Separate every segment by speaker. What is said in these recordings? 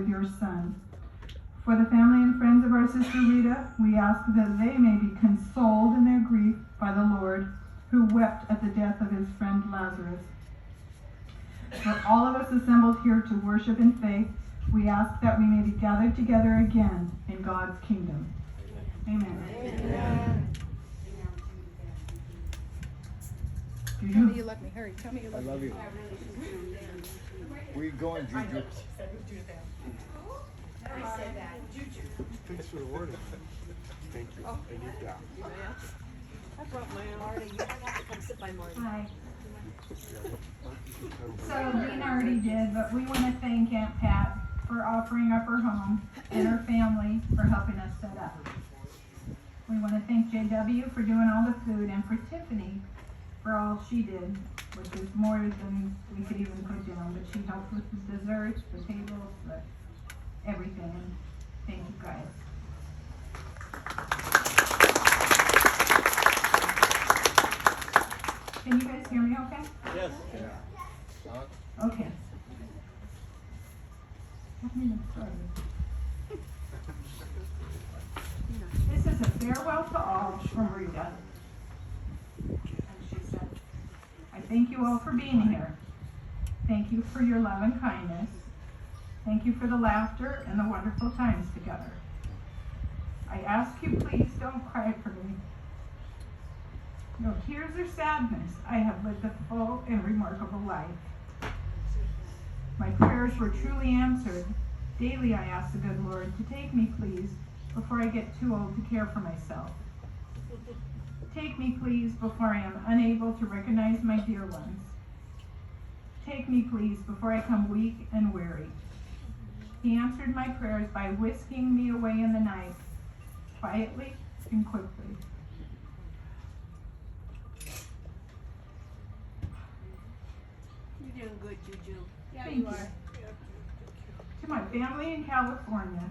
Speaker 1: your Son. For the family and friends of our sister Rita, we ask that they may be consoled in their grief by the Lord, who wept at the death of his friend Lazarus. For all of us assembled here to worship in faith, we ask that we may be gathered together again in God's kingdom. Amen.
Speaker 2: Amen.
Speaker 3: Tell me you love me. Hurry. Tell me you love me.
Speaker 2: I love you. Where you going, Juju?
Speaker 3: I said that. Juju.
Speaker 2: Thanks for the word. Thank you.
Speaker 3: Oh.
Speaker 2: I need that.
Speaker 3: I brought my own.
Speaker 4: Marty, you don't have to come sit by Marty.
Speaker 1: Hi. So Dean already did, but we want to thank Aunt Pat for offering up her home and her family for helping us set up. We want to thank JW for doing all the food and for Tiffany for all she did, which is more than we could even put down. But she helped with the desserts, the tables, everything. And thank you guys. Can you guys hear me okay?
Speaker 2: Yes. Yeah.
Speaker 1: Okay. Let me get started. This is a farewell to all from Rita. And she said, I thank you all for being here. Thank you for your love and kindness. Thank you for the laughter and the wonderful times together. I ask you, please don't cry for me. No tears or sadness. I have lived a full and remarkable life. My prayers were truly answered. Daily I ask the good Lord to take me, please, before I get too old to care for myself. Take me, please, before I am unable to recognize my dear ones. Take me, please, before I come weak and weary. He answered my prayers by whisking me away in the night, quietly and quickly.
Speaker 4: You're doing good, Juju.
Speaker 1: Thank you. To my family in California,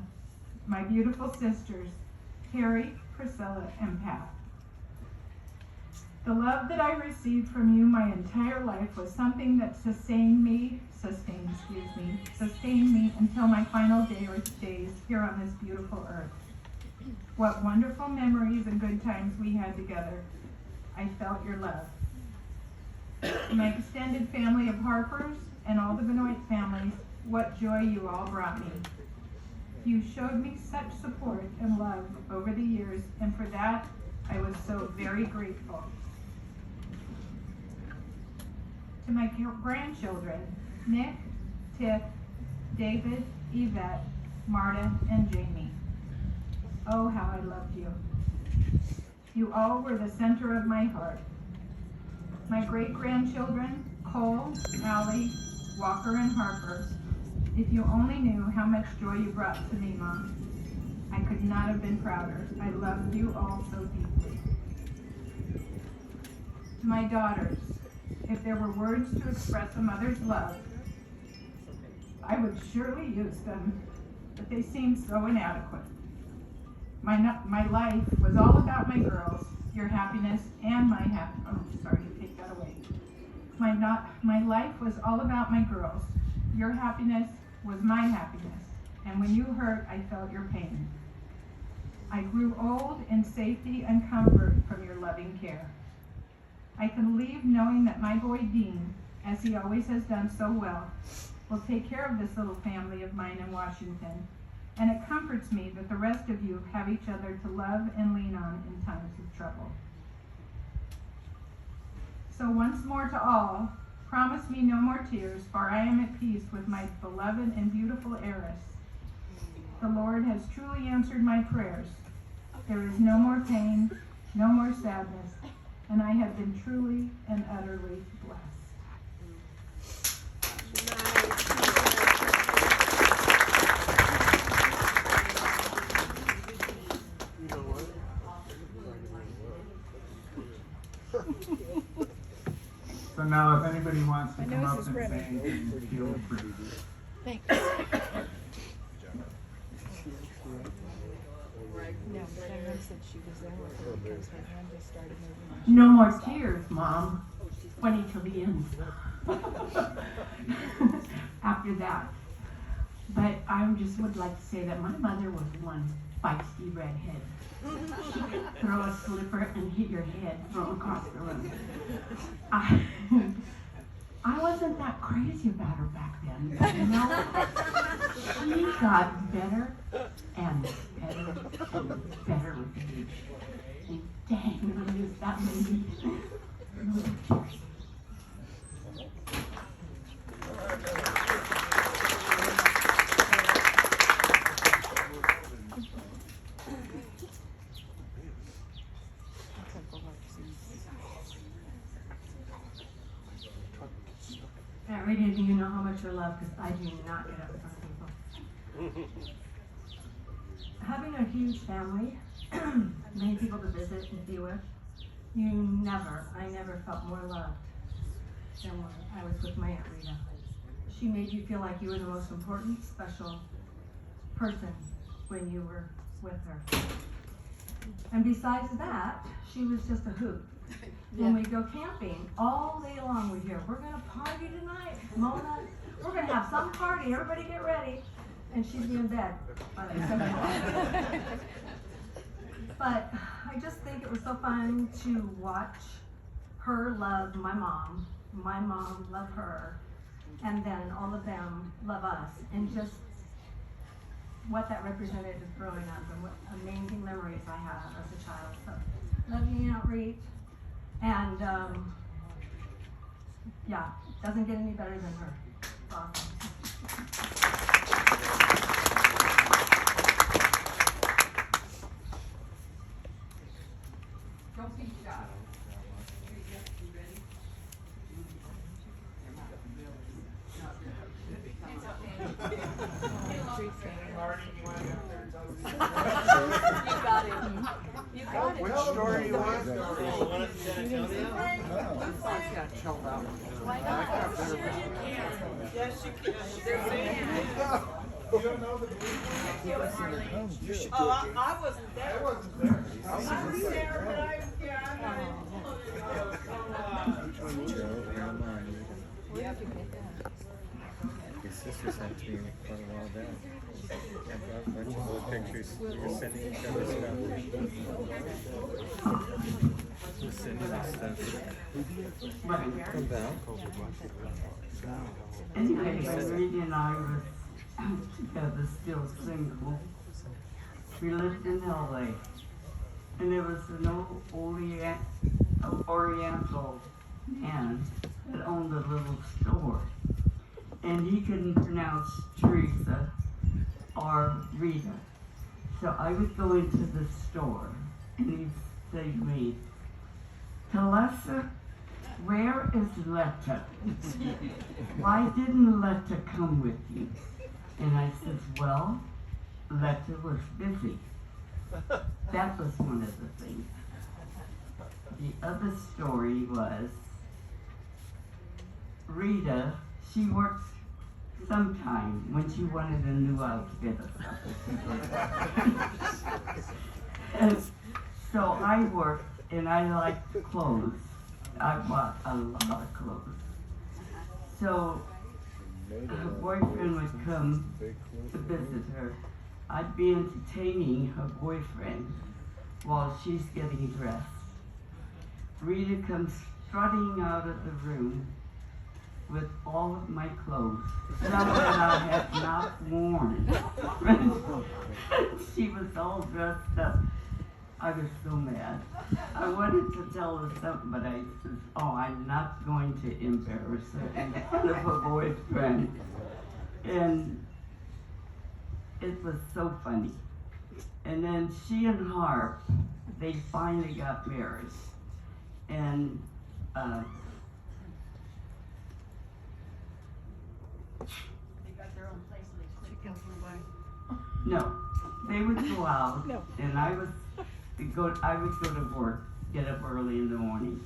Speaker 1: my beautiful sisters, Carrie, Priscilla, and Pat. The love that I received from you my entire life was something that sustained me until my final days here on this beautiful earth. What wonderful memories and good times we had together. I felt your love. My extended family of Harpers and all the Benoit families, what joy you all brought me. You showed me such support and love over the years, and for that, I was so very grateful. To my grandchildren, Nick, Tiff, David, Yvette, Marta, and Jamie. Oh, how I loved you. You all were the center of my heart. My great-grandchildren, Cole, Allie, Walker, and Harper, if you only knew how much joy you brought to me, Mom. I could not have been prouder. I loved you all so deeply. To my daughters, if there were words to express a mother's love, I would surely use them, but they seem so inadequate. My life was all about my girls, your happiness, and my take that away. My life was all about my girls. Your happiness was my happiness, and when you hurt, I felt your pain. I grew old in safety and comfort from your loving care. I can leave knowing that my boy Dean, as he always has done so well, will take care of this little family of mine in Washington, and it comforts me that the rest of you have each other to love and lean on in times of trouble. So once more to all, promise me no more tears, for I am at peace with my beloved and beautiful heiress. The Lord has truly answered my prayers. There is no more pain, no more sadness, and I have been truly and utterly blessed.
Speaker 5: So now if anybody wants to
Speaker 3: My
Speaker 5: come
Speaker 3: nose
Speaker 5: up
Speaker 3: is
Speaker 5: and
Speaker 3: red.
Speaker 5: say anything, feel free.
Speaker 3: Thanks. No, but my mom said she was there with her because her hand just started moving.
Speaker 6: No more tears, Mom. Funny till the end. After that. But I just would like to say that my mother was one feisty redhead. She could throw a slipper and hit your head from across the room. I wasn't that crazy about her back then, but you know, she got better and better and better with age. And dang, Louise, that lady. Aunt Rita, do you know how much I love? Because I do not get up in front of people. Having a huge family, many people to visit and be with, I never felt more loved than when I was with my Aunt Rita. She made you feel like you were the most important, special person when you were with her. And besides that, she was just a hoot. When we go camping, all day long we hear, we're gonna party tonight, Mona. We're gonna have some party, everybody get ready. And she'd be in bed by like 7 o'clock. But I just think it was so fun to watch her love my mom love her, and then all of them love us, and just what that represented as growing up and what amazing memories I have as a child. So, love you, Aunt Reed. And yeah, doesn't get any better than her. It's awesome. Don't be shy.
Speaker 4: You got it. You got it.
Speaker 7: Which story you want?
Speaker 4: Why not? Sure you can. Yes, you can.
Speaker 7: You don't know the movie?
Speaker 2: You should
Speaker 4: Oh, I wasn't there.
Speaker 7: I wasn't there.
Speaker 4: I was there, but I
Speaker 2: Joe and mine.
Speaker 3: Where did you get that?
Speaker 2: His sister sent me for a while back. I brought a bunch of old pictures. We were sending each other stuff. Just sending us stuff. From Val.
Speaker 8: Anyway, when Rita and I were together, still single, we lived in LA, and there was an old Oriental man that owned a little store, and he couldn't pronounce Teresa or Rita. So I would go into the store, and he'd say to me, "Talessa, where is Letta? Why didn't Letta come with you?" And I said, "Well, Letta was busy." That was one of the things. The other story was Rita, she worked sometime when she wanted a new outfit or something. And so I worked, and I liked clothes. I bought a lot of clothes. So her boyfriend would come to visit her. I'd be entertaining her boyfriend while she's getting dressed. Rita comes strutting out of the room with all of my clothes, some that I had not worn. She was all dressed up. I was so mad. I wanted to tell her something, but I said, "Oh, I'm not going to embarrass her in front of her boyfriend." And it was so funny. And then she and Harp, they finally got married. And
Speaker 4: They got their own place and they quit going away.
Speaker 8: no, they would go out, and I would go to work, get up early in the morning,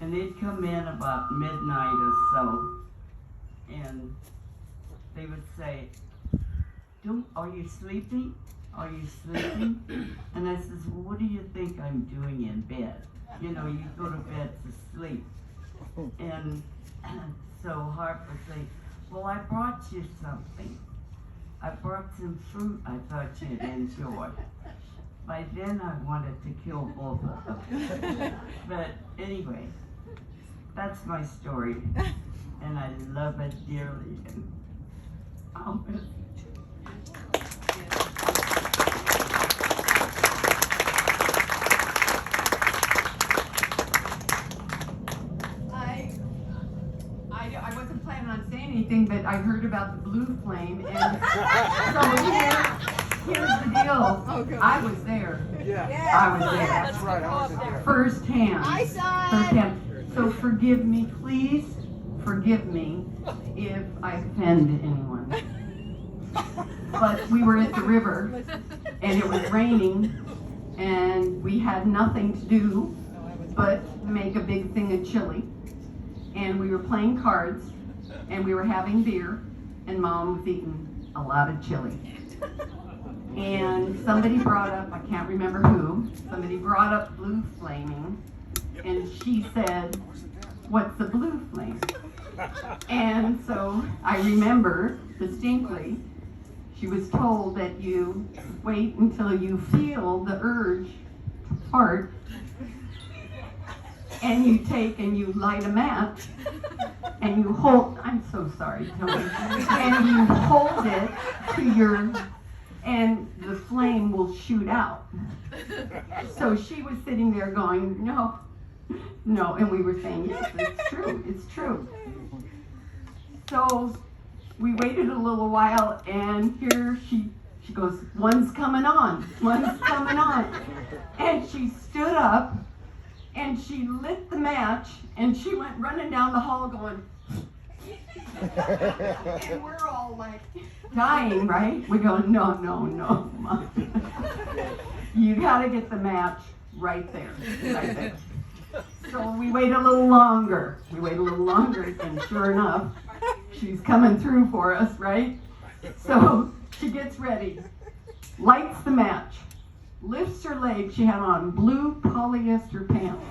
Speaker 8: and they'd come in about midnight or so, and they would say, "Are you sleeping? Are you sleeping?" And I says, "Well, what do you think I'm doing in bed? You know, you go to bed to sleep." And so Harp would say, "Well, I brought you something." I brought some fruit I thought you'd enjoy. By then I wanted to kill both of them. But anyway, that's my story. And I love it dearly. And I'll miss
Speaker 1: I wasn't planning on saying anything, but I heard about the blue flame, and so here's the deal. I was there. I was there.
Speaker 7: That's right, I was there.
Speaker 1: Firsthand.
Speaker 3: I saw it.
Speaker 1: Firsthand. So forgive me, please. Forgive me if I offend anyone. But we were at the river, and it was raining, and we had nothing to do but make a big thing of chili. And we were playing cards, and we were having beer, and Mom was eating a lot of chili. And somebody brought up, I can't remember who, somebody brought up blue flaming, and she said, "What's a blue flame?" And so I remember distinctly, she was told that you wait until you feel the urge to fart, and you take and you light a match, and you hold, I'm so sorry, Tony, and you hold it to your, and the flame will shoot out. So she was sitting there going, no, and we were saying, yes, it's true. So we waited a little while, and here she goes, one's coming on. And she stood up, and she lit the match, and she went running down the hall going, and we're all like dying, right? We go, no, Mom. You gotta get the match right there. So we wait a little longer, and sure enough, she's coming through for us, right? So she gets ready, lights the match, lifts her leg, she had on blue polyester pants,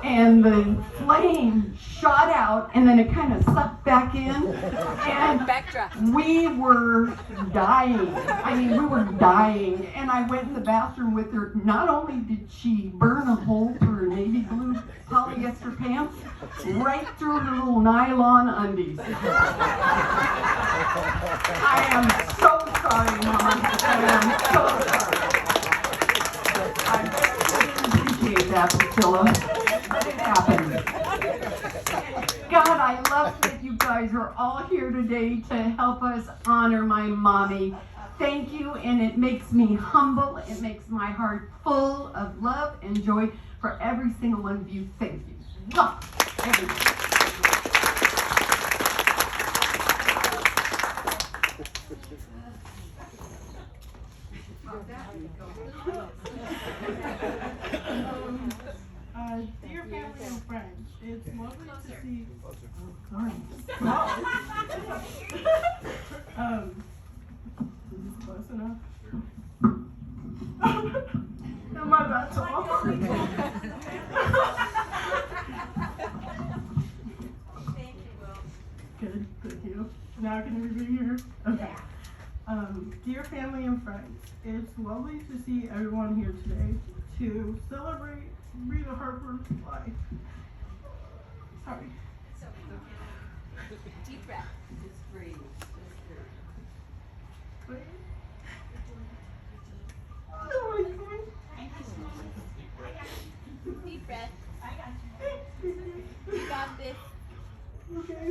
Speaker 1: and the flame shot out, and then it kind of sucked back in, and we were dying. And I went in the bathroom with her. Not only did she burn a hole through her navy blue polyester pants, right through her little nylon undies. I am so sorry, Mom. I am so sorry. I appreciate that, Priscilla, but it happened. God, I love that you guys are all here today to help us honor my mommy. Thank you, and it makes me humble. It makes my heart full of love and joy for every single one of you. Thank you. Mwah! Everybody.
Speaker 4: Dear family and friends, it's lovely to see. Is this close enough? Am I that tall? Good, thank you. Now can everybody hear? Okay. Dear family and friends, it's lovely to see everyone here today to celebrate Rita Harper's life. Sorry.
Speaker 3: Deep breath.
Speaker 8: Just breathe.
Speaker 4: Wait. Oh my God.
Speaker 3: Deep breath. You got this.
Speaker 4: Okay.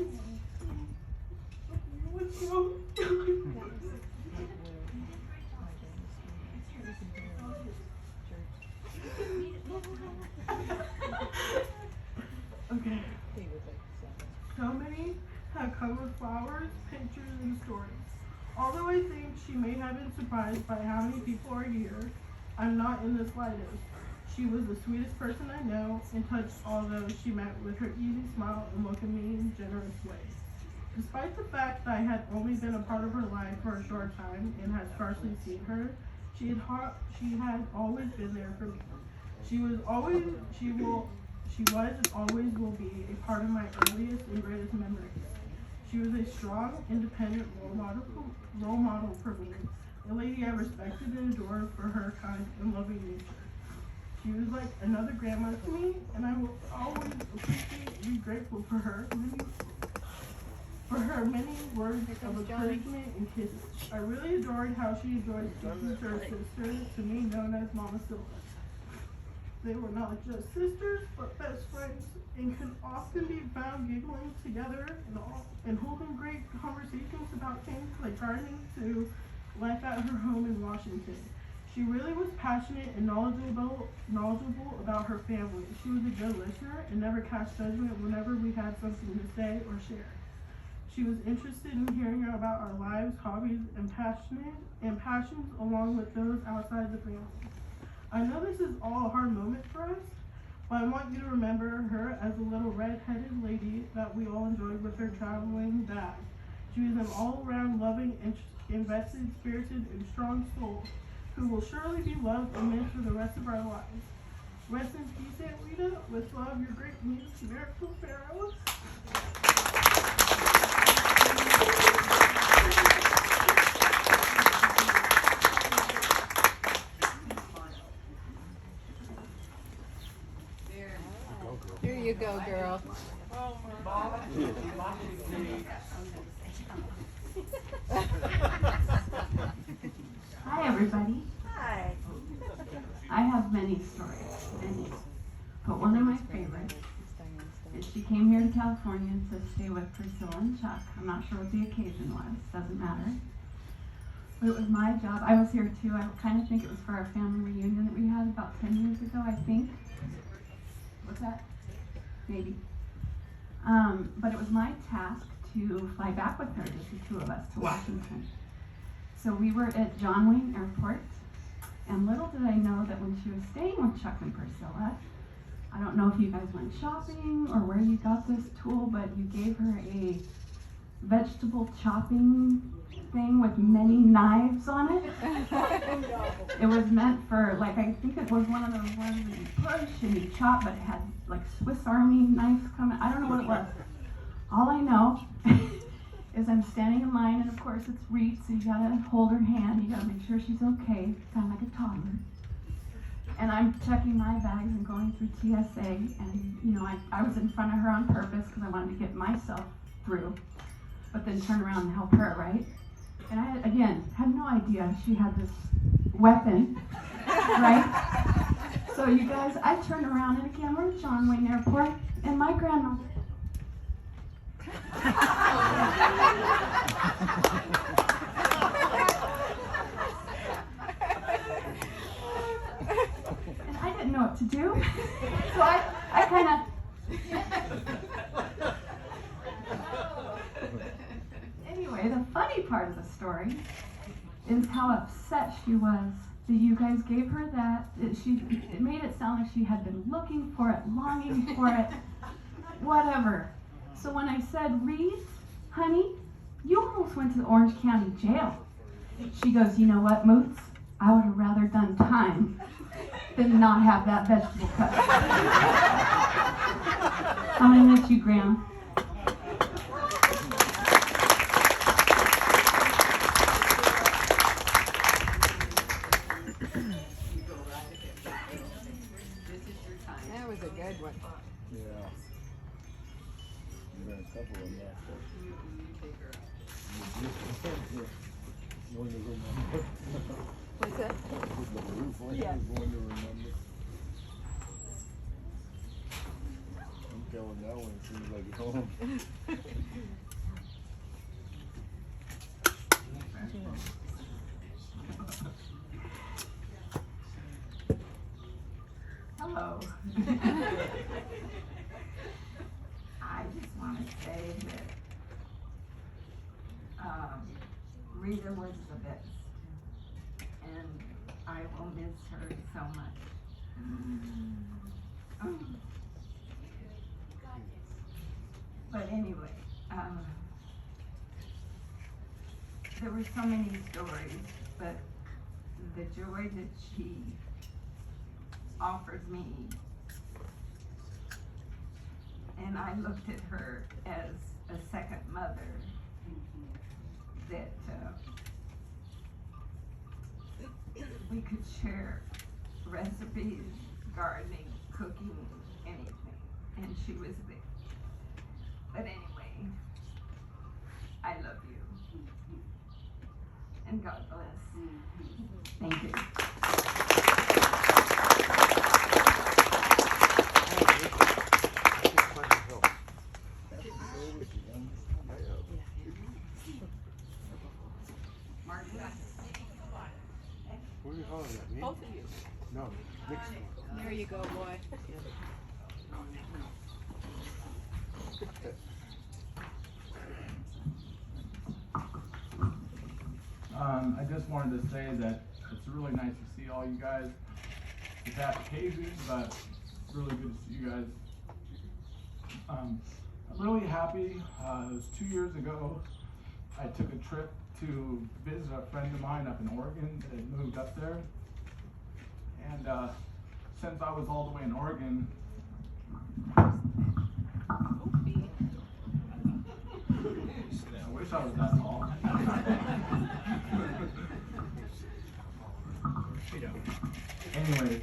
Speaker 4: Let's go. Okay. So many have come with flowers, pictures, and stories. Although I think she may have been surprised by how many people are here, I'm not in the slightest. She was the sweetest person I know and touched all those she met with her easy smile and welcoming, generous way. Despite the fact that I had only been a part of her life for a short time and had scarcely seen her, she had always been there for me. She was and always will be a part of my earliest and greatest memories. She was a strong, independent role model for me, a lady I respected and adored for her kind and loving nature. She was like another grandma to me, and I will always appreciate and be grateful for her many words of encouragement and kisses. I really adored how she enjoyed speaking to her sister, to me known as Mama Silva. They were not just sisters, but best friends, and could often be found giggling together and holding great conversations about things like gardening to life at her home in Washington. She really was passionate and knowledgeable about her family. She was a good listener and never cast judgment whenever we had something to say or share. She was interested in hearing about our lives, hobbies, and passions, along with those outside the family. I know this is all a hard moment for us, but I want you to remember her as a little red-headed lady that we all enjoyed with her traveling bag. She was an all-around loving, invested, spirited, and strong soul who will surely be loved and missed for the rest of our lives. Rest in peace, Aunt Rita. With love, your great niece, Miracle Pharaoh.
Speaker 3: Here you go, girl.
Speaker 9: Hi, everybody. Hi. I have many stories, many. But one of my favorites is she came here to California to stay with Priscilla and Chuck. I'm not sure what the occasion was, doesn't matter. But it was my job. I was here too. I kind of think it was for our family reunion that we had about 10 years ago, I think. What's that? Maybe. But it was my task to fly back with her, just the two of us, to Washington. So we were at John Wayne Airport, and little did I know that when she was staying with Chuck and Priscilla, I don't know if you guys went shopping or where you got this tool, but you gave her a vegetable chopping thing with many knives on it. It was meant for, like, I think it was one of those ones that you push and you chop, but it had like Swiss Army knives coming. I don't know what it was. All I know is I'm standing in line, and of course it's Rita, so you gotta hold her hand, you gotta make sure she's okay, kind of like a toddler. And I'm checking my bags and going through TSA, and you know, I was in front of her on purpose because I wanted to get myself through, but then turn around and help her, right? And I, again, had no idea she had this weapon, right? So you guys, I turned around, and again, we're at John Wayne Airport, and my grandmother. And I didn't know what to do, so I kind of. Anyway, the funny part of the story is how upset she was that you guys gave her that. It made it sound like she had been looking for it, longing for it, whatever. So when I said, Reed, honey, you almost went to the Orange County jail. She goes, you know what, Moots? I would have rather done time than not have that vegetable cut. I'm gonna miss you, Graham.
Speaker 3: That was a good one.
Speaker 7: Yeah. There's been a couple of them left. One to remember.
Speaker 3: What's that?
Speaker 7: The roof one
Speaker 3: Yeah.
Speaker 7: is one to remember. I'm telling that one as soon as I get home.
Speaker 9: Hello. I just want to say that Rita was the best, and I will miss her so much. But anyway, there were so many stories, but the joy that she offered me, and I looked at her as
Speaker 1: a second mother that we could share recipes, gardening, cooking, anything, and she was there. But anyway, I love you, and God bless. Thank you.
Speaker 7: What are you calling that? Me?
Speaker 3: Both of you.
Speaker 7: No, mixed one.
Speaker 3: There you go, boy.
Speaker 5: I just wanted to say that it's really nice to see all you guys. It's at occasion, but it's really good to see you guys. I'm really happy. It was 2 years ago. I took a trip to visit a friend of mine up in Oregon that had moved up there. And since I was all the way in Oregon, I wish I was that tall. Anyway,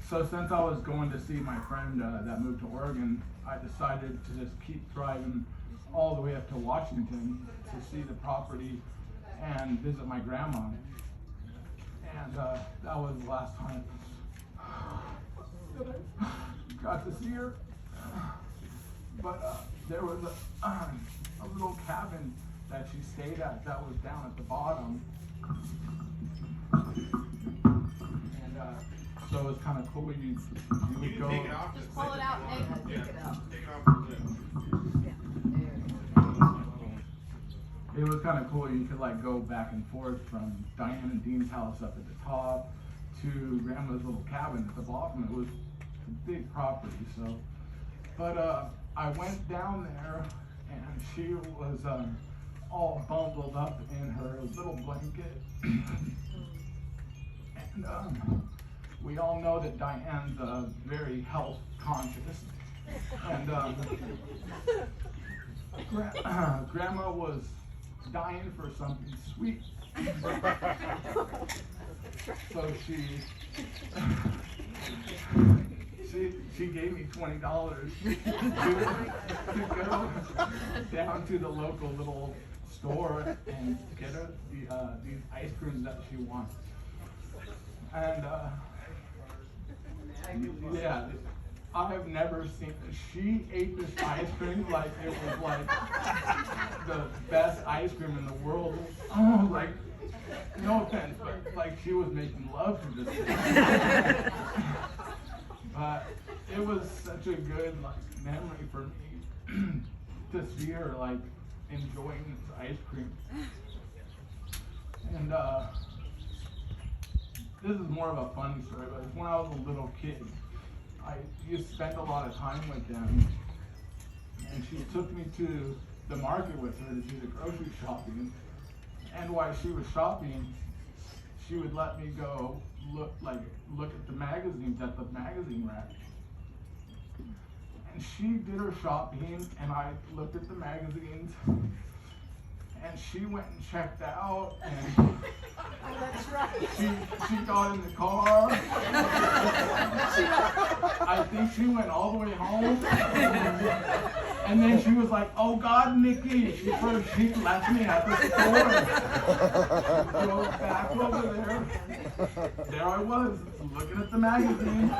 Speaker 5: so since I was going to see my friend that moved to Oregon, I decided to just keep driving all the way up to Washington to see the property and visit my grandma. And that was the last time that I got to see her. But there was a little cabin that she stayed at that was down at the bottom. And so it was kind of cool. You would go.
Speaker 3: Just pull it out, Nate.
Speaker 7: Take it off.
Speaker 5: It was kind of cool. You could like go back and forth from Diane and Dean's house up at the top to Grandma's little cabin at the bottom. It was a big property. So, but I went down there and she was all bundled up in her little blanket. And we all know that Diane's very health conscious. And Grandma was dying for something sweet. So she gave me $20 to go down to the local little store and get her these ice creams that she wants. And yeah, I have never seen. She ate this ice cream like it was like the best ice cream in the world. Oh, like no offense, but like she was making love to this thing. But it was such a good like memory for me to see her like enjoying this ice cream. And this is more of a funny story, but when I was a little kid, I used to spend a lot of time with them, and she took me to the market with her to do the grocery shopping. And while she was shopping, she would let me go look at the magazines at the magazine rack. And she did her shopping, and I looked at the magazines, and she went and checked out, and
Speaker 3: That's right.
Speaker 5: she got in the car. I think she went all the way home. And then she was like, "Oh God, Nikki." She left me at the store. Drove back over there. There I was, looking at the magazine.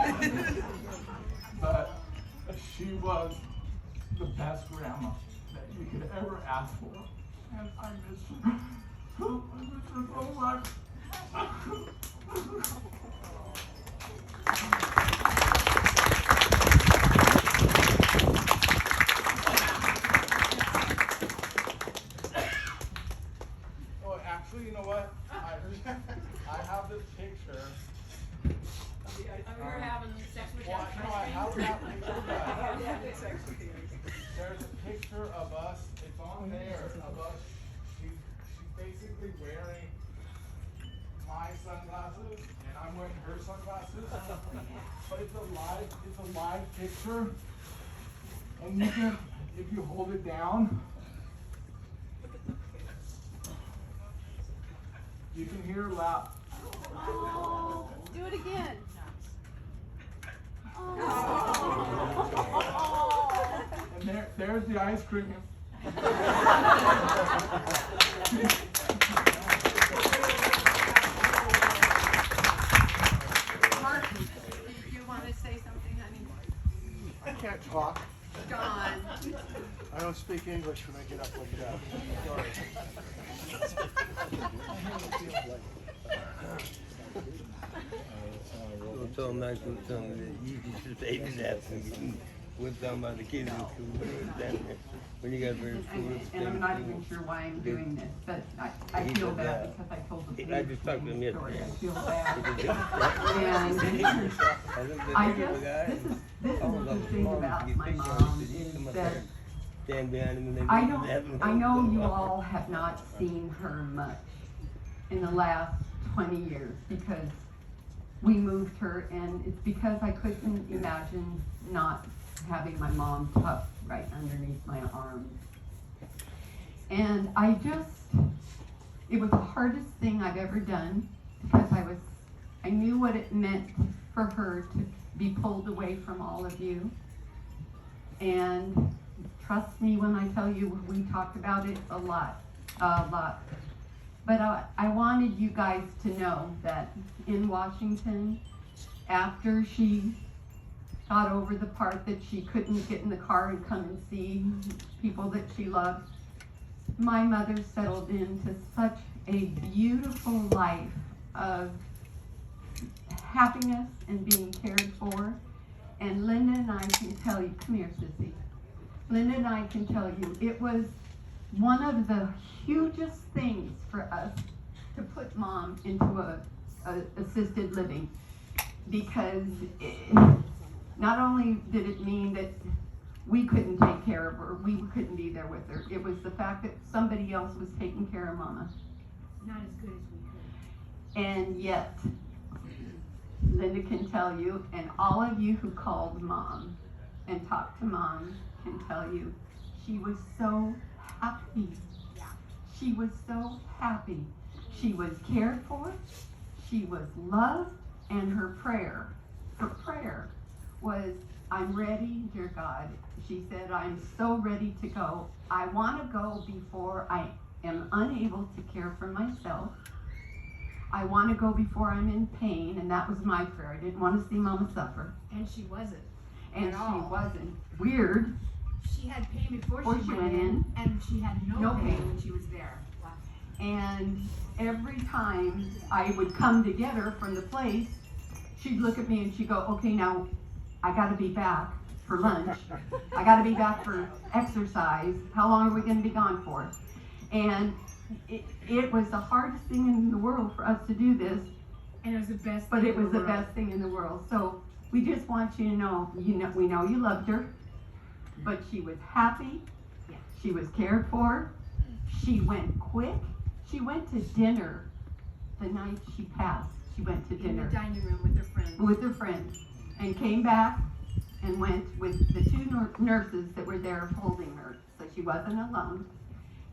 Speaker 5: But she was the best grandma that you could ever ask for. And I miss her. I miss her so much. Oh, actually, you know what? I have this picture.
Speaker 3: We're having sex with
Speaker 5: Well, no, I have that picture. There's a picture of us. It's on there of us. She's basically wearing my sunglasses, and I'm wearing her sunglasses. But it's a live picture, and if you hold it down, you can hear loud.
Speaker 3: Oh, do it again.
Speaker 5: And there's the ice cream.
Speaker 3: Martin, you want to say something, honey?
Speaker 7: I can't talk.
Speaker 3: Don.
Speaker 7: I don't speak English when I get up like that.
Speaker 10: Don't tell them not to tell them that you just ate it after you. We're talking about the kids in school when you got very school.
Speaker 8: And I'm not even sure why I'm doing this, but I feel bad because I told the police
Speaker 10: I just talked to him
Speaker 8: story.
Speaker 10: yesterday.
Speaker 8: I feel bad. And I guess this is the thing about my mom is that I know you all have not seen her much in the last 20 years because we moved her, and it's because I couldn't imagine not having my mom tucked right underneath my arms. And it was the hardest thing I've ever done because I knew what it meant for her to be pulled away from all of you. And trust me when I tell you, we talked about it a lot. But I wanted you guys to know that in Washington, after she got over the part that she couldn't get in the car and come and see people that she loved, my mother settled into such a beautiful life of happiness and being cared for. And Linda and I can tell you, come here, Sissy. Linda and I can tell you, it was one of the hugest things for us to put Mom into a assisted living, because not only did it mean that we couldn't take care of her, we couldn't be there with her, it was the fact that somebody else was taking care of Mama.
Speaker 6: Not as good as we could.
Speaker 8: And yet, Linda can tell you, and all of you who called Mom and talked to Mom can tell you, she was so happy. She was so happy. She was cared for, she was loved, and her prayer was, I'm ready, dear God. She said, I'm so ready to go. I want to go before I am unable to care for myself. I want to go before I'm in pain, and that was my prayer. I didn't want to see Mama suffer.
Speaker 6: And she wasn't.
Speaker 8: And
Speaker 6: At
Speaker 8: she
Speaker 6: all.
Speaker 8: wasn't. Weird.
Speaker 6: She had pain before
Speaker 8: Before
Speaker 6: she went in, and she had no
Speaker 8: No
Speaker 6: pain
Speaker 8: pain.
Speaker 6: when she was there.
Speaker 8: And every time I would come to get her from the place, she'd look at me and she'd go, okay, now I gotta be back for lunch. I gotta be back for exercise. How long are we gonna be gone for? And it was the hardest thing in the world for us to do this,
Speaker 6: And it was the best
Speaker 8: but
Speaker 6: thing
Speaker 8: it
Speaker 6: in
Speaker 8: was the
Speaker 6: world.
Speaker 8: best thing in the world. So we just want you to know, we know you loved her, but she was happy.
Speaker 6: Yeah.
Speaker 8: She was cared for. She went quick. She went to dinner the night she passed. She went to
Speaker 6: In
Speaker 8: dinner
Speaker 6: the dining room with her friends.
Speaker 8: with her friends and came back and went with the two nurses that were there holding her. So she wasn't alone.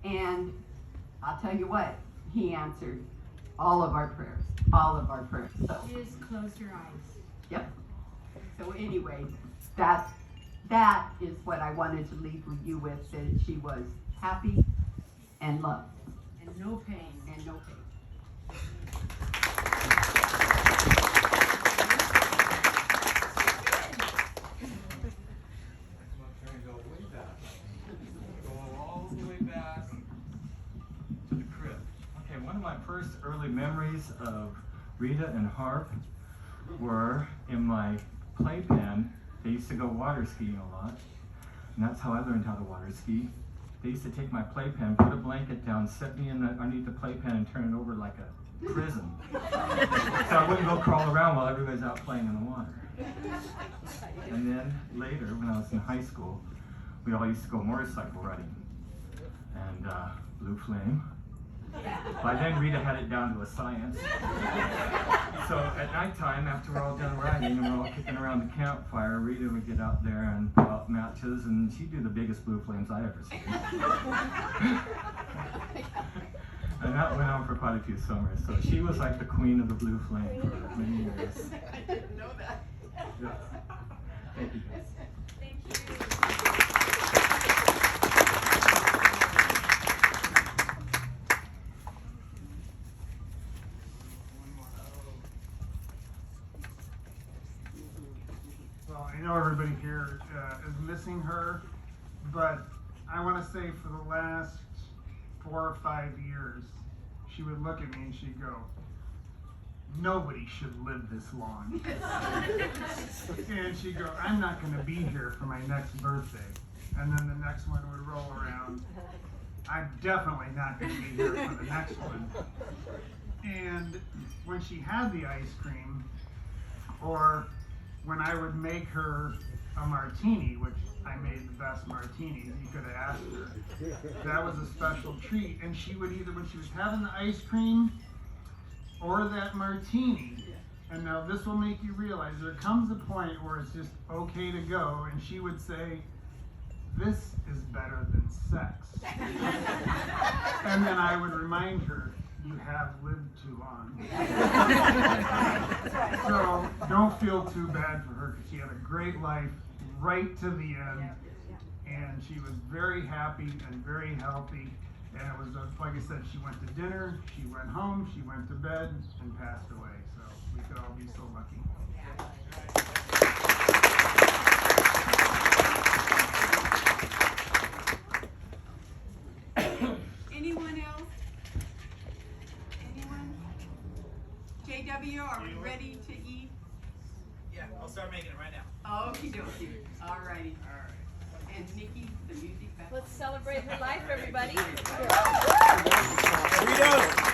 Speaker 8: And I'll tell you what, he answered all of our prayers, all of our prayers. So,
Speaker 6: Just closed her eyes.
Speaker 8: yep. So anyway, that is what I wanted to leave you with, that she was happy and loved
Speaker 6: And no pain.
Speaker 8: and no pain.
Speaker 5: Go way back. Go all the way back to the crib. Okay, one of my first early memories of Rita and Harp were in my playpen. They used to go water skiing a lot, and that's how I learned how to water ski. They used to take my playpen, put a blanket down, set me underneath the playpen, and turn it over like a prison. So I wouldn't go crawl around while everybody's out playing in the water. And then later, when I was in high school, we all used to go motorcycle riding. And Blue Flame, By then, Rita had it down to a science. So at nighttime, after we're all done riding and we're all kicking around the campfire, Rita would get out there and put out matches, and she'd do the biggest blue flames I ever seen. And that went on for quite a few summers. So she was like the queen of the blue flame for many years.
Speaker 1: I didn't know that.
Speaker 5: Yeah. Thank you guys.
Speaker 1: Thank you.
Speaker 11: Well, I know everybody here is missing her, but I want to say for the last 4 or 5 years, she would look at me and she'd go, "Nobody should live this long." And she'd go, "I'm not going to be here for my next birthday." And then the next one would roll around. "I'm definitely not going to be here for the next one." And when she had the ice cream, or when I would make her a martini, which I made the best martinis you could have asked her, that was a special treat. And she would either, when she was having the ice cream or that martini, and now this will make you realize there comes a point where it's just okay to go, and she would say, "This is better than sex." And then I would remind her, "You have lived too long." So don't feel too bad for her, because she had a great life right to the end, and she was very happy and very healthy. And it was, like I said, she went to dinner, she went home, she went to bed, and passed away. So we could all be so lucky.
Speaker 1: Anyone else? Anyone? JW, are we ready to eat?
Speaker 12: Yeah, I'll start making it right now.
Speaker 1: Okie dokie. All righty. And Nikki, the music back.
Speaker 3: Let's celebrate her life, everybody.
Speaker 12: Here we go.